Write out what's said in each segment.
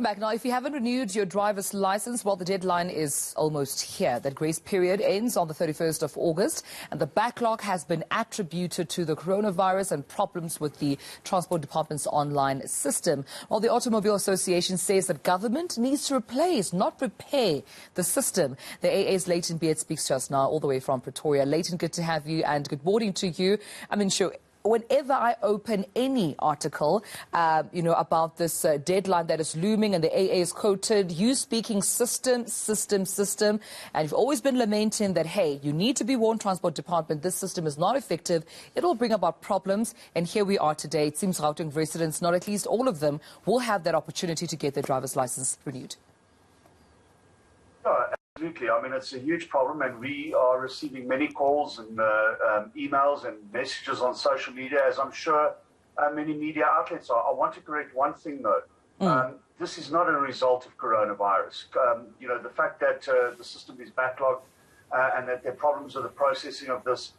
Back now, if you haven't renewed your driver's license, well, the deadline is almost here. That grace period ends on the 31st of August, and the backlog has been attributed to the coronavirus and problems with the Transport Department's online system. Well, the Automobile Association says that government needs to replace, not repair, the system. The AA's Layton speaks to us now all the way from Pretoria. Layton, good to have you, and good morning to you. Whenever I open any article, about this deadline that is looming and the AA is quoted, you speaking system. And you've always been lamenting that, hey, you need to be warned, Transport Department, this system is not effective. It'll bring about problems. And here we are today. It seems Gauteng residents, not at least all of them, will have that opportunity to get their driver's license renewed. Absolutely. I mean, it's a huge problem, and we are receiving many calls and emails and messages on social media, as I'm sure many media outlets are. I want to correct one thing, though. This is not a result of coronavirus. The fact that the system is backlogged and that there are problems with the processing of this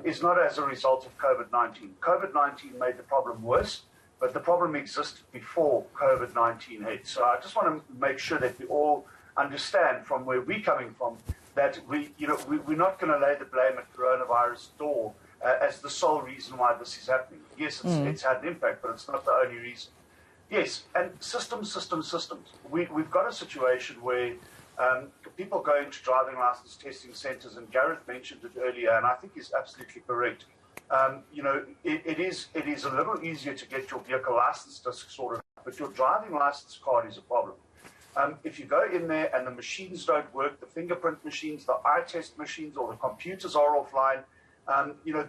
is not as a result of COVID-19. COVID-19 made the problem worse, but the problem existed before COVID-19 hit. So I just want to make sure that we all understand from where we're coming from that we're not going to lay the blame at coronavirus door as the sole reason why this is happening. Yes, it's had an impact, but it's not the only reason. Yes, and systems. We've got a situation where people go into driving license testing centres, and Gareth mentioned it earlier, and I think he's absolutely correct. It is a little easier to get your vehicle license sorted out, but your driving license card is a problem. If you go in there and the machines don't work, the fingerprint machines, the eye test machines, or the computers are offline,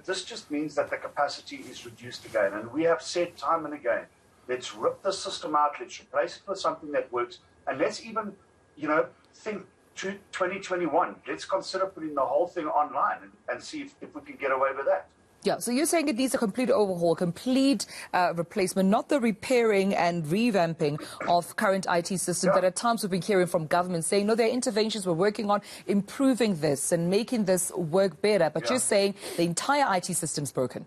this just means that the capacity is reduced again. And we have said time and again, let's rip the system out, let's replace it with something that works, and let's even, think to 2021. Let's consider putting the whole thing online and see if we can get away with that. Yeah, so you're saying it needs a complete overhaul, complete replacement, not the repairing and revamping of current IT systems that at times we've been hearing from government saying, no, there are interventions we're working on improving this and making this work better. But you're saying the entire IT system's broken.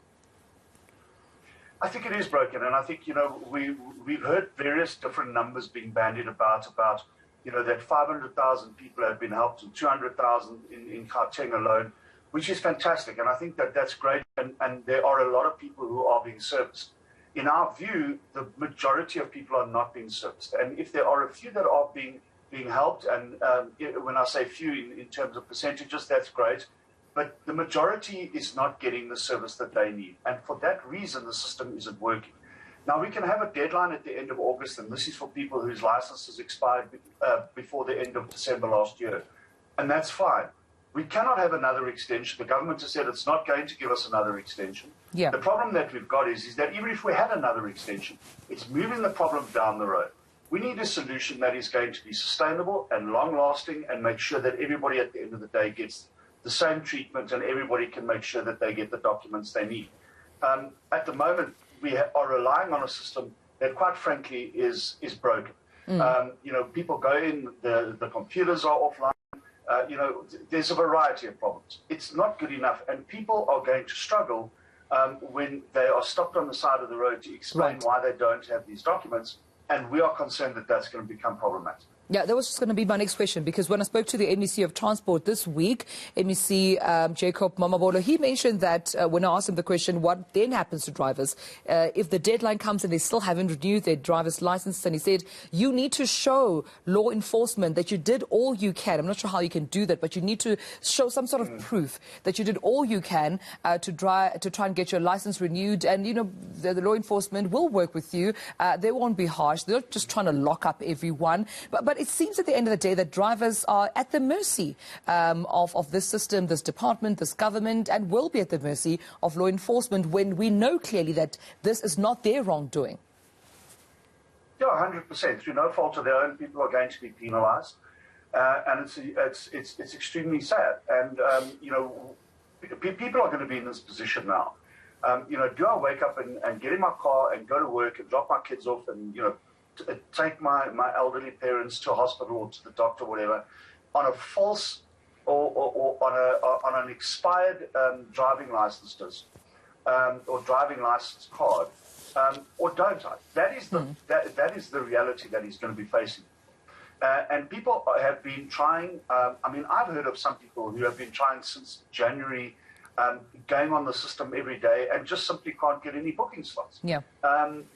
I think it is broken, and I think, we've heard various different numbers being bandied about that 500,000 people have been helped and 200,000 in Gauteng alone, which is fantastic, and I think that's great, and there are a lot of people who are being serviced. In our view, the majority of people are not being serviced, and if there are a few that are being helped, and when I say few in terms of percentages, that's great, but the majority is not getting the service that they need, and for that reason, the system isn't working. Now, we can have a deadline at the end of August, and this is for people whose licenses expired before the end of December last year, and that's fine. We cannot have another extension. The government has said it's not going to give us another extension. Yeah. The problem that we've got is that even if we had another extension, it's moving the problem down the road. We need a solution that is going to be sustainable and long-lasting and make sure that everybody at the end of the day gets the same treatment and everybody can make sure that they get the documents they need. At the moment, we are relying on a system that, quite frankly, is broken. People go in, the computers are offline. There's a variety of problems. It's not good enough, and people are going to struggle when they are stopped on the side of the road to explain why they don't have these documents, and we are concerned that that's going to become problematic. Yeah, that was just going to be my next question, because when I spoke to the MEC of Transport this week, MEC Jacob Mamabolo, he mentioned that when I asked him the question, what then happens to drivers if the deadline comes and they still haven't renewed their driver's license, and he said, you need to show law enforcement that you did all you can. I'm not sure how you can do that, but you need to show some sort of proof that you did all you can to try and get your license renewed. And, the law enforcement will work with you. They won't be harsh. They're not just trying to lock up everyone. But it seems at the end of the day that drivers are at the mercy of this system, this department, this government, and will be at the mercy of law enforcement when we know clearly that this is not their wrongdoing. Yeah, 100%. Through no fault of their own, people are going to be penalised, and it's extremely sad. And people are going to be in this position now. Do I wake up and get in my car and go to work and drop my kids off and take my elderly parents to a hospital or to the doctor, whatever, on a false or on an expired driving license or driving license card, or don't I? That is that is the reality that he's going to be facing. And people have been trying. I mean, I've heard of some people who have been trying since January, going on the system every day and just simply can't get any booking slots. Yeah.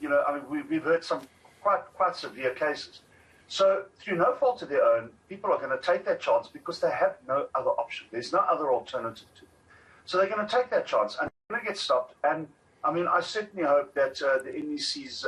You know, I mean, we've heard some quite severe cases. So through no fault of their own, people are going to take that chance because they have no other option. There's no other alternative to it. So they're going to take that chance and they're going to get stopped. And I mean, I certainly hope that the NEC's,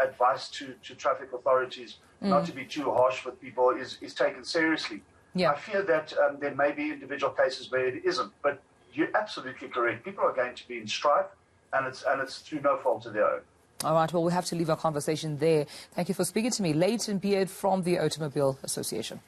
advice to traffic authorities not to be too harsh with people is taken seriously. Yeah. I fear that there may be individual cases where it isn't, but you're absolutely correct. People are going to be in strife, and it's through no fault of their own. All right, well, we have to leave our conversation there. Thank you for speaking to me. Layton from the Automobile Association.